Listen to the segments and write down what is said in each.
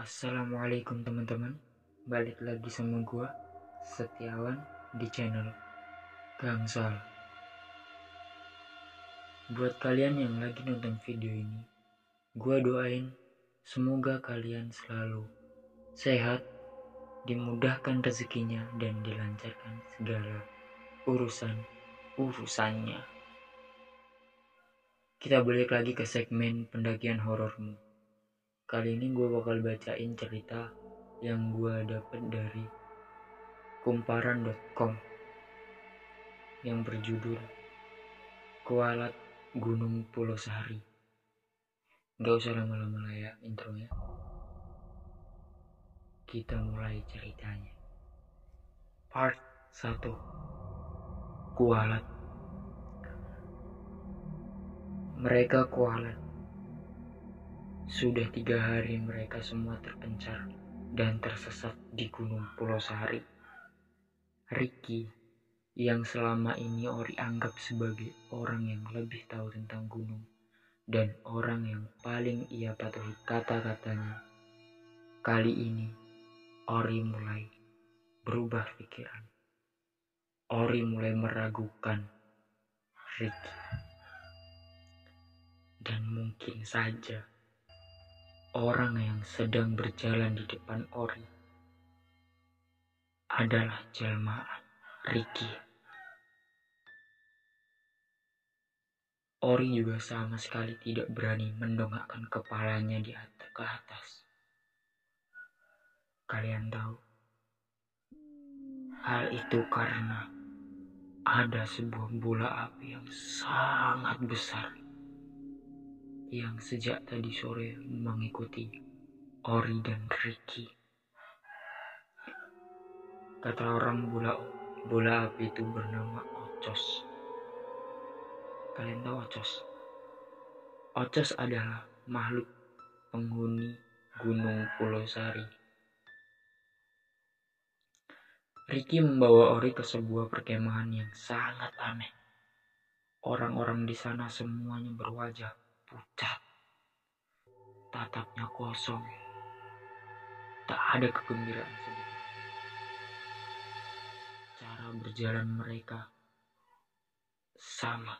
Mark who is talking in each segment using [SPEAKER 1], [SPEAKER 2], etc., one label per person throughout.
[SPEAKER 1] Assalamualaikum teman-teman, balik lagi sama gua Setiawan di channel Gangsal. Buat kalian yang lagi nonton video ini, gua doain semoga kalian selalu sehat, dimudahkan rezekinya dan dilancarkan segala urusannya. Kita balik lagi ke segmen pendakian horormu. Kali ini gue bakal bacain cerita yang gue dapet dari kumparan.com yang berjudul Kualat Gunung Pulau Sari. Gak usah lama-lama lah ya intronya. Kita mulai ceritanya. Part 1. Kualat. Mereka kualat. Sudah 3 hari mereka semua terpencar dan tersesat di Gunung Pulau Sari. Ricky, yang selama ini Ori anggap sebagai orang yang lebih tahu tentang gunung dan orang yang paling ia patuhi kata-katanya, kali ini Ori mulai berubah pikiran. Ori mulai meragukan Ricky. Dan mungkin saja orang yang sedang berjalan di depan Ori adalah jelmaan Ricky. Ori juga sama sekali tidak berani mendongakkan kepalanya ke atas. Kalian tahu, hal itu karena ada sebuah bola api yang sangat besar yang sejak tadi sore mengikuti Ori dan Ricky. Kata orang bola api itu bernama Ocos. Kalian tahu Ocos? Ocos adalah makhluk penghuni Gunung Pulau Sari. Ricky membawa Ori ke sebuah perkemahan yang sangat aneh. Orang-orang di sana semuanya berwajah pucat. Tatapnya kosong. Tak ada kegembiraan sedikit. Cara berjalan mereka sama.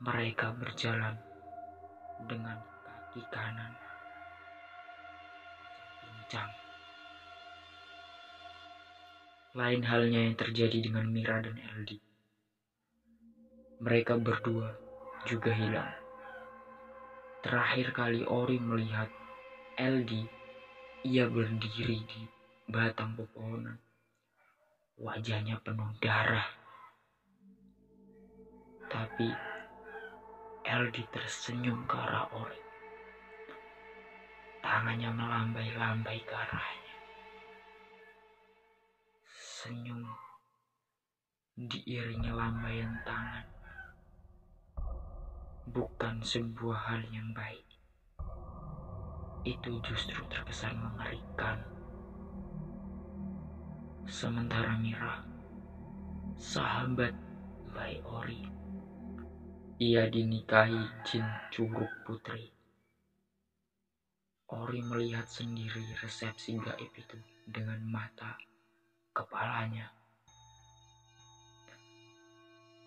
[SPEAKER 1] Mereka berjalan dengan kaki kanan pincang. Lain halnya yang terjadi dengan Mira dan LD. Mereka berdua juga hilang. Terakhir kali Ori melihat LD, ia berdiri di batang pepohonan. Wajahnya penuh darah. Tapi LD tersenyum ke arah Ori. Tangannya melambai-lambai ke arahnya. Senyum diiringi lambaian tangan bukan sebuah hal yang baik. Itu justru terkesan mengerikan. Sementara Mira, sahabat baik Ori, ia dinikahi jin Curug Putri. Ori melihat sendiri resepsi gaib itu dengan mata kepalanya.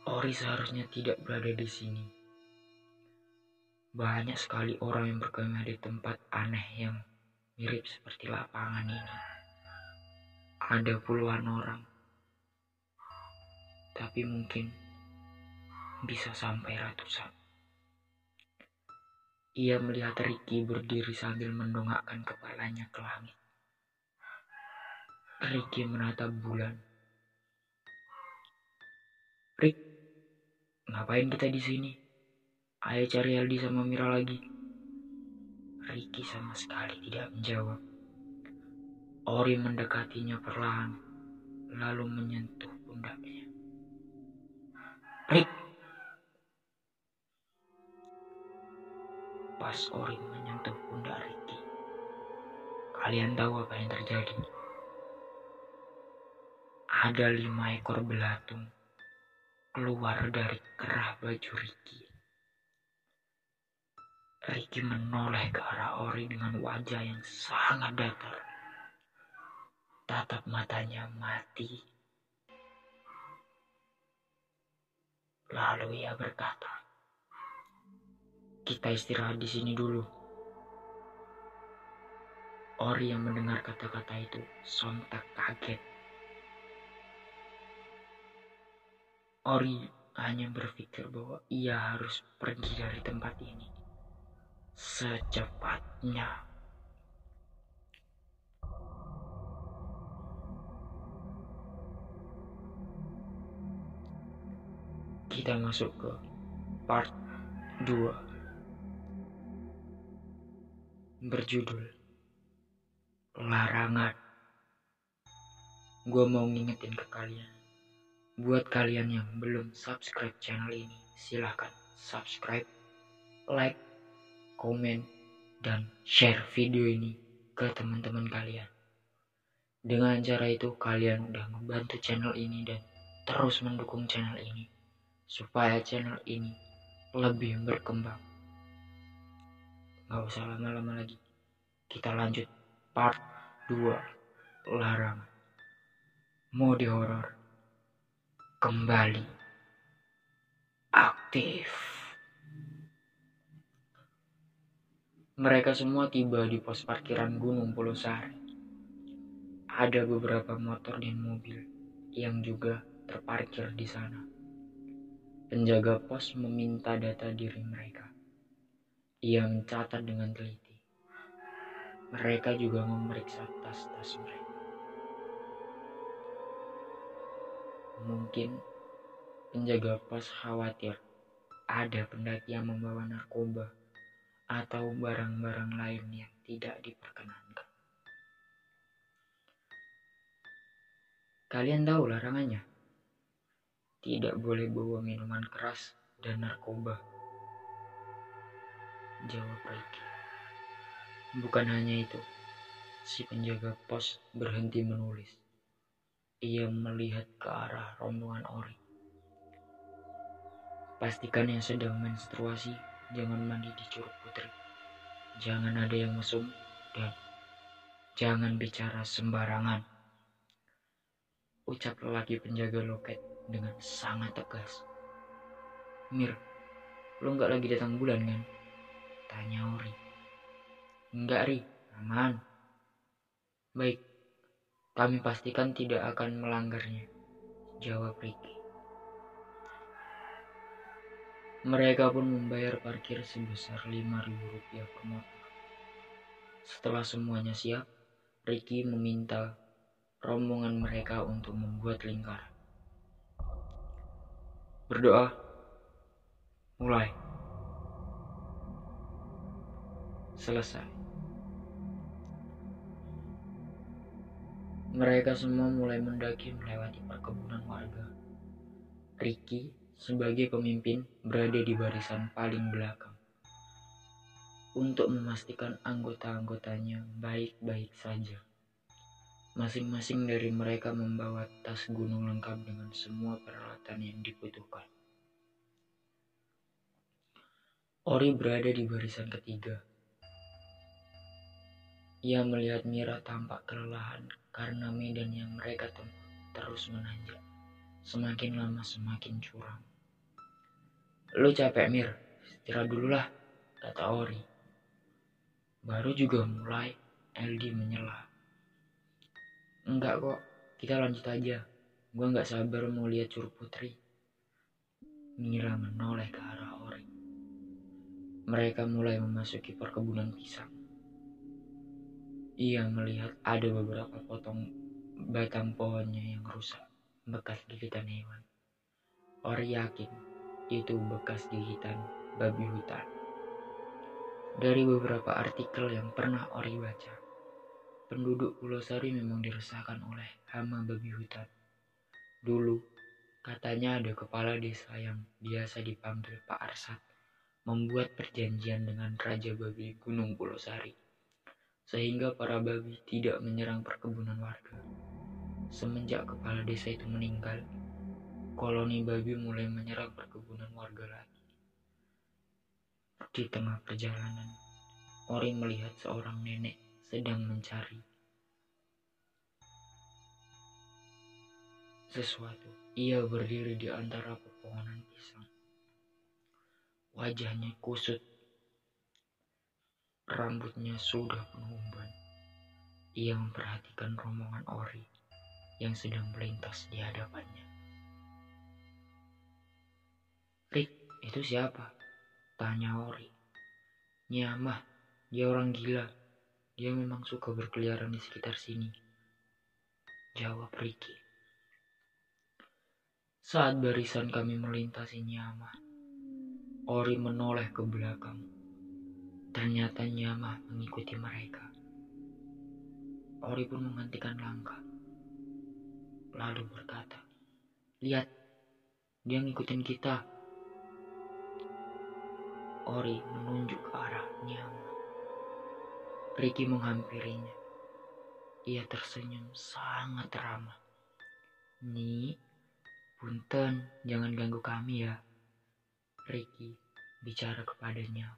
[SPEAKER 1] Ori seharusnya tidak berada di sini. Banyak sekali orang yang berkemah di tempat aneh yang mirip seperti lapangan ini. Ada puluhan orang, tapi mungkin bisa sampai ratusan. Ia melihat Ricky berdiri sambil mendongakkan kepalanya ke langit. Ricky menatap bulan. Rick, ngapain kita di sini? Ayo cari LD sama Mira lagi. Ricky sama sekali tidak menjawab. Ori mendekatinya perlahan, lalu menyentuh pundaknya. Rick! Pas Ori menyentuh pundak Ricky, kalian tahu apa yang terjadi? Ada 5 ekor belatung keluar dari kerah baju Ricky. Ricky menoleh ke arah Ori dengan wajah yang sangat datar. Tatap matanya mati. Lalu ia berkata, "Kita istirahat di sini dulu." Ori yang mendengar kata-kata itu sontak kaget. Ori hanya berpikir bahwa ia harus pergi dari tempat ini secepatnya. Kita masuk ke part 2 berjudul Larangan. Gue mau ngingetin ke kalian, buat kalian yang belum subscribe channel ini, silahkan subscribe, like, komen, dan share video ini ke teman-teman kalian. Dengan cara itu kalian udah ngebantu channel ini dan terus mendukung channel ini supaya channel ini lebih berkembang. Gak usah lama-lama lagi, kita lanjut part 2 Larangan. Mode horor kembali aktif. Mereka semua tiba di pos parkiran Gunung Pulau Sari. Ada beberapa motor dan mobil yang juga terparkir di sana. Penjaga pos meminta data diri mereka. Ia mencatat dengan teliti. Mereka juga memeriksa tas-tas mereka. Mungkin penjaga pos khawatir ada pendaki yang membawa narkoba atau barang-barang lain yang tidak diperkenankan. Kalian tahu larangannya? Tidak boleh bawa minuman keras dan narkoba, jawab Ricky. Bukan hanya itu, si penjaga pos berhenti menulis. Ia melihat ke arah rombongan Ori. Pastikan yang sedang menstruasi jangan mandi di Curug Putri. Jangan ada yang mesum dan jangan bicara sembarangan, ucap lelaki penjaga loket dengan sangat tegas. Mir, lo gak lagi datang bulan kan? Tanya Ori. Enggak Ri, aman. Baik, kami pastikan tidak akan melanggarnya, jawab Ricky. Mereka pun membayar parkir sebesar Rp5.000 per motor. Setelah semuanya siap, Ricky meminta rombongan mereka untuk membuat lingkaran. Berdoa, mulai. Selesai. Mereka semua mulai mendaki melewati perkebunan warga. Ricky sebagai pemimpin berada di barisan paling belakang untuk memastikan anggota-anggotanya baik-baik saja. Masing-masing dari mereka membawa tas gunung lengkap dengan semua peralatan yang dibutuhkan. Ori berada di barisan ketiga. Ia melihat Mira tampak kelelahan karena medan yang mereka tempuh terus menanjak. Semakin lama semakin curam. Lu capek Mir, istirahat dulu lah, kata Ori. Baru juga mulai, LD menyela. Enggak kok, kita lanjut aja. Gua gak sabar mau lihat Curug Putri. Mira menoleh ke arah Ori. Mereka mulai memasuki perkebunan pisang. Ia melihat ada beberapa potong batang pohonnya yang rusak, bekas gigitan hewan. Ori yakin itu bekas gigitan babi hutan. Dari beberapa artikel yang pernah Ori baca, penduduk Pulau Sari memang diresahkan oleh hama babi hutan. Dulu, katanya ada kepala desa yang biasa dipanggil Pak Arsat membuat perjanjian dengan Raja Babi Gunung Pulau Sari, sehingga para babi tidak menyerang perkebunan warga. Semenjak kepala desa itu meninggal, koloni babi mulai menyerang perkebunan warga lagi. Di tengah perjalanan, Ori melihat seorang nenek sedang mencari sesuatu. Ia berdiri di antara pepohonan pisang. Wajahnya kusut, rambutnya sudah mengumban. Ia memperhatikan rombongan Ori yang sedang melintas di hadapannya. "Rik, itu siapa?" tanya Ori. "Nyamah, dia orang gila. Dia memang suka berkeliaran di sekitar sini," jawab Ricky. Saat barisan kami melintasi Nyamah, Ori menoleh ke belakang. Ternyata Nyamah mengikuti mereka. Ori pun menghentikan langkah, lalu berkata, "Lihat, dia ngikutin kita." Ori menunjuk ke arah Nyamah. Ricky menghampirinya. Ia tersenyum sangat ramah. "Ni, punten, jangan ganggu kami ya." Ricky bicara kepadanya.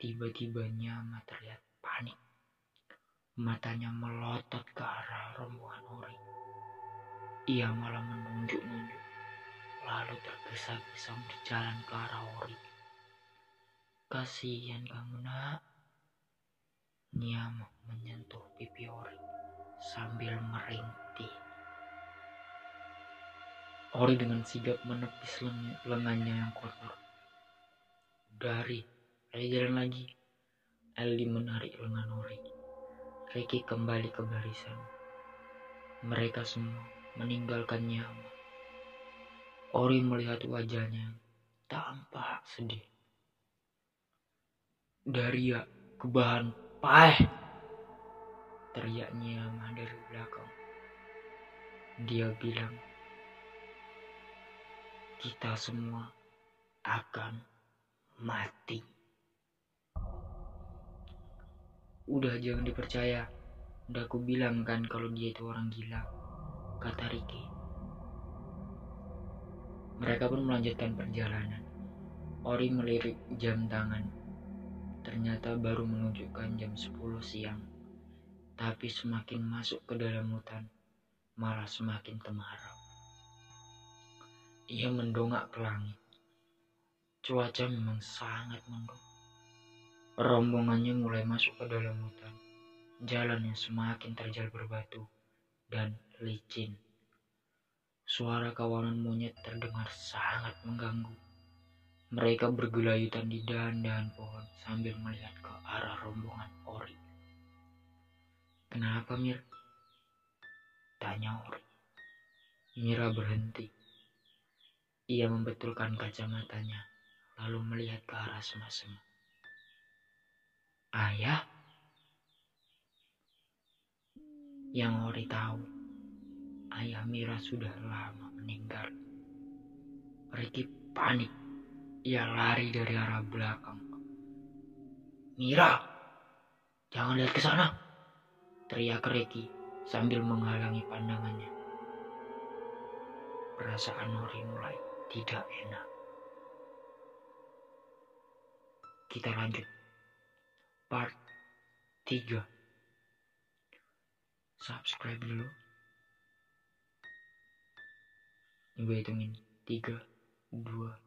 [SPEAKER 1] Tiba-tiba Nyamah terlihat panik. Matanya melotot ke arah rombongan Ori. Ia malah menunjuk-nunjuk, lalu tergesa-gesa berjalan ke arah Ori. "Kasihan kamu, nak." Nyamah menyentuh pipi Ori sambil merintih. Ori dengan sigap menepis lengannya yang kotor. "Dari, ayo jalan lagi." Aldi menarik lengan Ori. Ricky kembali ke barisan. Mereka semua meninggalkan Nyamah. Ori melihat wajahnya tampak sedih. "Daria, kebahan paeh!" teriak Nyamah dari belakang. Dia bilang, "Kita semua akan mati." "Udah, jangan dipercaya. Udah aku bilang kan kalau dia itu orang gila," kata Ricky. Mereka pun melanjutkan perjalanan. Ori melirik jam tangan. Ternyata baru menunjukkan jam 10 siang. Tapi semakin masuk ke dalam hutan, malah semakin temaram. Ia mendongak ke langit. Cuaca memang sangat mendung. Rombongannya mulai masuk ke dalam hutan. Jalan yang semakin terjal berbatu dan licin. Suara kawanan monyet terdengar sangat mengganggu. Mereka bergelayutan di dahan-dahan pohon sambil melihat ke arah rombongan Ori. "Kenapa, Mir?" tanya Ori. Mira berhenti. Ia membetulkan kacamatanya, lalu melihat ke arah sema-sema. "Ayah?" Yang Ori tahu, ayah Mira sudah lama meninggal. Ricky panik. Ia lari dari arah belakang. "Mira, jangan lihat ke sana!" teriak Ricky sambil menghalangi pandangannya. Perasaan Ori mulai tidak enak. Kita lanjut. Part 3. Subscribe dulu. Gue hitungin 3, 2,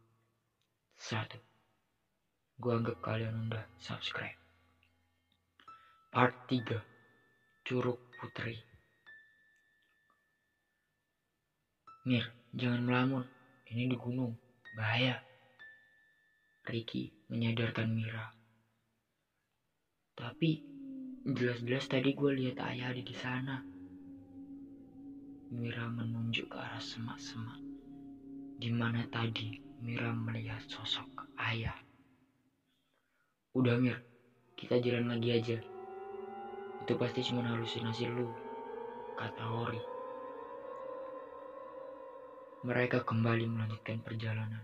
[SPEAKER 1] 1. Gue anggap kalian udah subscribe. Part 3. Curug Putri. "Mir, jangan melamun. Ini di gunung. Bahaya." Ricky menyadarkan Mira. "Tapi jelas-jelas tadi gue lihat ayah ada di sana." Mira menunjuk ke arah semak-semak, di mana tadi Mira melihat sosok ayah. "Udah Mir, kita jalan lagi aja. Itu pasti cuma halusinasi lu," kata Ori. Mereka kembali melanjutkan perjalanan.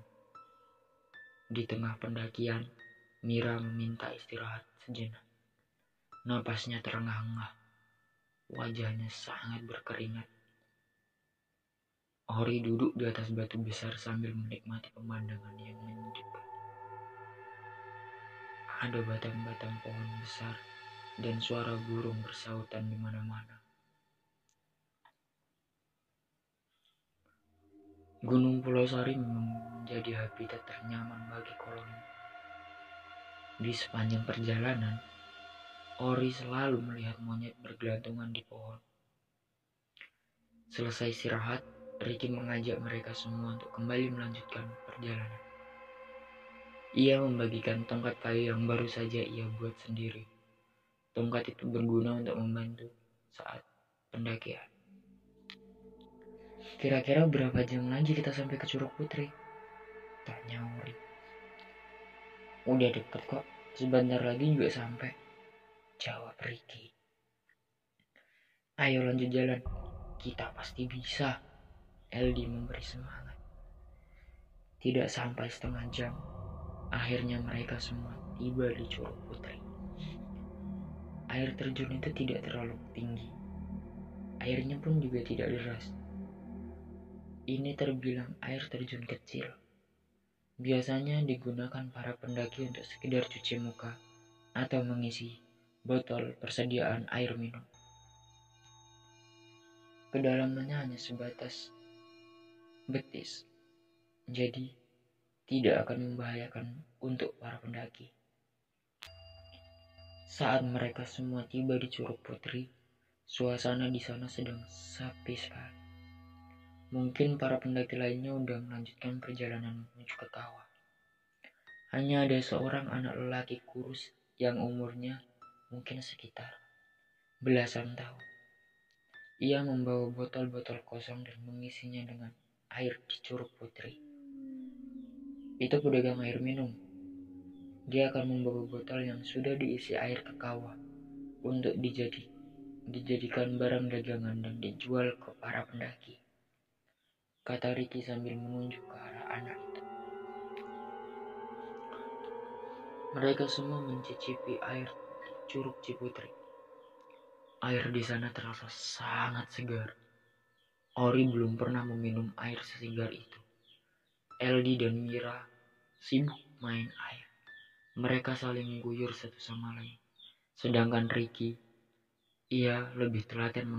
[SPEAKER 1] Di tengah pendakian, Mira meminta istirahat sejenak. Napasnya terengah-engah. Wajahnya sangat berkeringat. Ori duduk di atas batu besar sambil menikmati pemandangan yang menyejukkan. Ada batang-batang pohon besar dan suara burung bersautan di mana-mana. Gunung Pulau Sari menjadi habitat ternyaman bagi koloni. Di sepanjang perjalanan, Ori selalu melihat monyet bergelantungan di pohon. Selesai istirahat, Ricky mengajak mereka semua untuk kembali melanjutkan perjalanan. Ia membagikan tongkat kayu yang baru saja ia buat sendiri. Tongkat itu berguna untuk membantu saat pendakian. Kira-kira berapa jam lagi kita sampai ke Curug Putri? Tanya Ori. Udah deket kok, sebentar lagi juga sampai, jawab Ricky. Ayo lanjut jalan, kita pasti bisa, Eldi memberi semangat. Tidak sampai setengah jam, akhirnya mereka semua tiba di Curug Putri. Air terjun itu tidak terlalu tinggi, airnya pun juga tidak deras. Ini terbilang air terjun kecil. Biasanya digunakan para pendaki untuk sekedar cuci muka atau mengisi botol persediaan air minum. Kedalamannya hanya sebatas betis, jadi tidak akan membahayakan untuk para pendaki. Saat mereka semua tiba di Curug Putri, suasana di sana sedang sepi sekali. Mungkin para pendaki lainnya udah melanjutkan perjalanan menuju ke kawah. Hanya ada seorang anak lelaki kurus yang umurnya mungkin sekitar belasan tahun. Ia membawa botol-botol kosong dan mengisinya dengan air di Curug Putri. Itu pedagang air minum. Dia akan membawa botol yang sudah diisi air ke kawah untuk dijadikan barang dagangan dan dijual ke para pendaki, kata Ricky sambil menunjuk ke arah anak itu. Mereka semua mencicipi air di Curug Ciputri. Air di sana terasa sangat segar. Ori belum pernah meminum air sesegar itu. Eldi dan Mira sibuk main air. Mereka saling mengguyur satu sama lain. Sedangkan Ricky, ia lebih telaten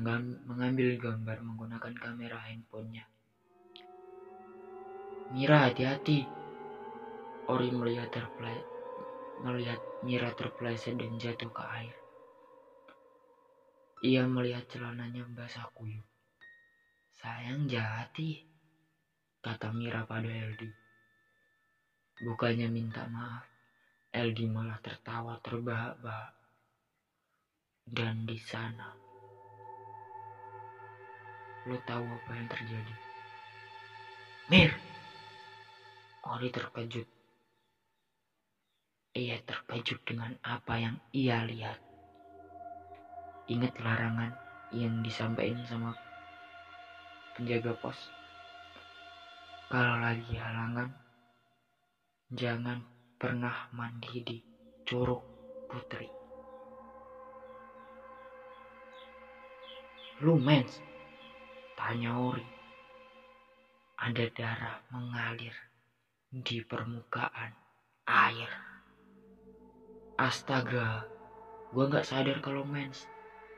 [SPEAKER 1] mengambil gambar menggunakan kamera handphonenya. Mira, hati-hati. Ori melihat Mira terpeleset dan jatuh ke air. Ia melihat celananya basah kuyup. Sayang jati, kata Mira pada Eldi. Bukannya minta maaf, Eldi malah tertawa terbahak-bahak. Dan di sana, lo tahu apa yang terjadi? Mir! Ori terkejut. Ia terkejut dengan apa yang ia lihat. Ingat larangan yang disampaikan sama penjaga pos. Kalau lagi halangan, jangan pernah mandi di Curug Putri. Lu mens? Tanya Ori. Ada darah mengalir di permukaan air. Astaga, gua gak sadar kalau mens.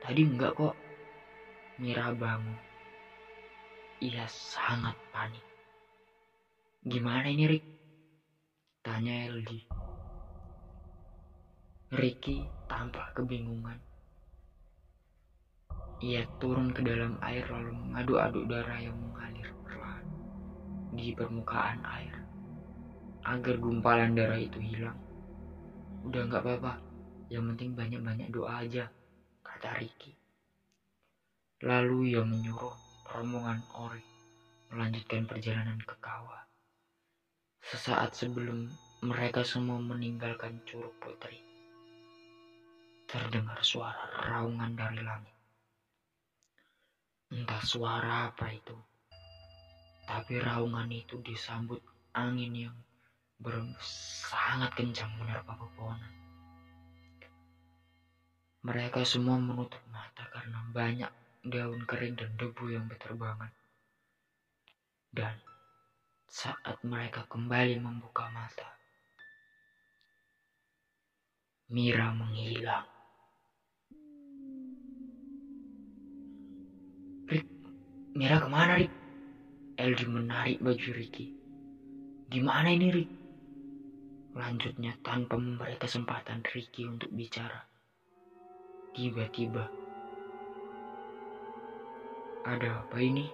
[SPEAKER 1] Tadi enggak kok. Mira bangun. Ia sangat panik. Gimana ini, Rick? Tanya Eldi. Ricky tampak kebingungan. Ia turun ke dalam air lalu mengaduk-aduk darah yang mengalir perlahan di permukaan air agar gumpalan darah itu hilang. Udah gak apa-apa, yang penting banyak-banyak doa aja, kata Ricky. Lalu ia menyuruh rombongan Ori melanjutkan perjalanan ke kawah. Sesaat sebelum mereka semua meninggalkan Curug Putri, terdengar suara raungan dari langit. Entah suara apa itu, tapi raungan itu disambut angin yang sangat kencang menerpa pepohonan. Mereka semua menutup mata karena banyak daun kering dan debu yang berterbangan. Dan saat mereka kembali membuka mata, Mira menghilang. Rick, Mira kemana, Rick? Eldi menarik baju Ricky. Gimana ini, Rick? Lanjutnya tanpa memberi kesempatan Ricky untuk bicara. Tiba-tiba, ada apa ini?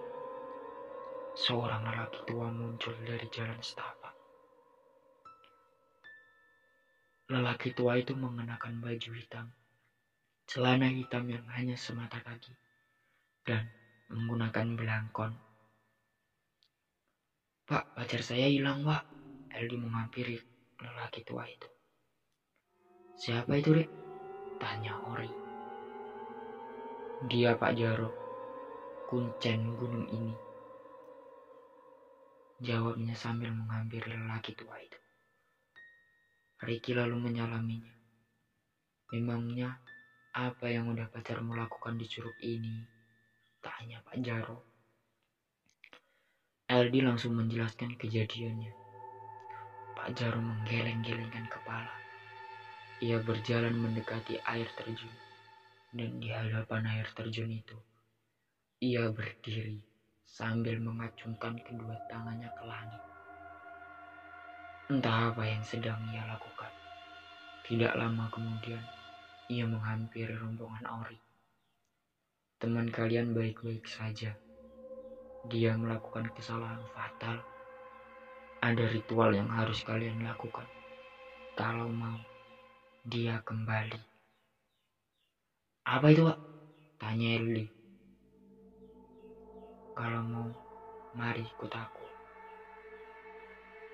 [SPEAKER 1] Seorang lelaki tua muncul dari jalan setapak. Lelaki tua itu mengenakan baju hitam, celana hitam yang hanya semata kaki, dan menggunakan belangkon. Pak, pacar saya hilang, Pak. Eldi menghampiri lelaki tua itu. Siapa itu, Rick? Tanya Ori. Dia Pak Jaro, kuncen gunung ini. Jawabnya sambil menghampiri lelaki tua itu. Ricky lalu menyalaminya. Memangnya apa yang udah pacarmu lakukan di curug ini? Tanya Pak Jaro. Eldi langsung menjelaskan kejadiannya. Pak Jaro menggeleng-gelengkan kepala. Ia berjalan mendekati air terjun. Dan di hadapan air terjun itu, ia berdiri sambil mengacungkan kedua tangannya ke langit. Entah apa yang sedang ia lakukan. Tidak lama kemudian, ia menghampiri rombongan Ori. Teman kalian baik-baik saja. Dia melakukan kesalahan fatal. Ada ritual yang harus kalian lakukan. Kalau mau, dia kembali. Apa itu, Pak? Tanya Eldi. Kalau mau, mari ikut aku.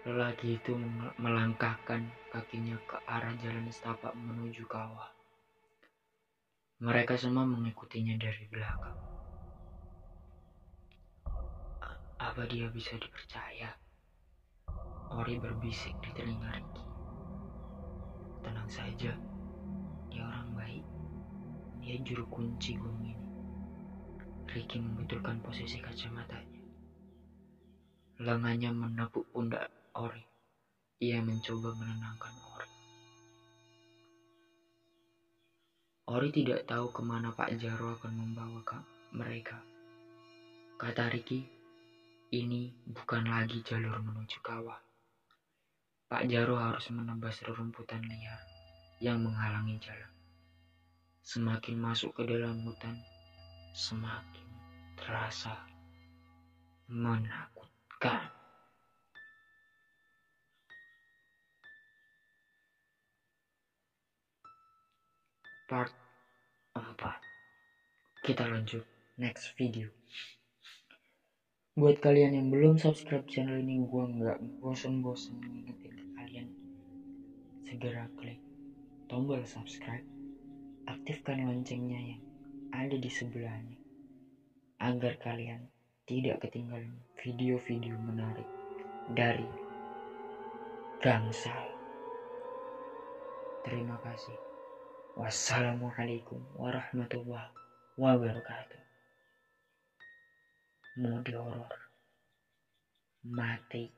[SPEAKER 1] Lelaki itu melangkahkan kakinya ke arah jalan setapak menuju kawah. Mereka semua mengikutinya dari belakang. Apa dia bisa dipercaya? Ori berbisik di telinga Ricky. Tenang saja, dia orang baik. Dia juru kunci gunung ini. Ricky membetulkan posisi kacamatanya. Lengannya menepuk pundak Ori. Ia mencoba menenangkan Ori. Ori tidak tahu kemana Pak Jaro akan membawa mereka. Kata Ricky, ini bukan lagi jalur menuju kawah. Pak Jaro harus menebas rerumputan liar yang menghalangi jalan. Semakin masuk ke dalam hutan, semakin terasa menakutkan. Part 4. Kita lanjut next video. Buat kalian yang belum subscribe channel ini, gua nggak bosen-bosen ngingetin ke kalian. Segera klik tombol subscribe, aktifkan loncengnya yang ada di sebelahnya, agar kalian tidak ketinggalan video-video menarik dari Gangsal. Terima kasih. Wassalamualaikum warahmatullahi wabarakatuh. Mode horor mati.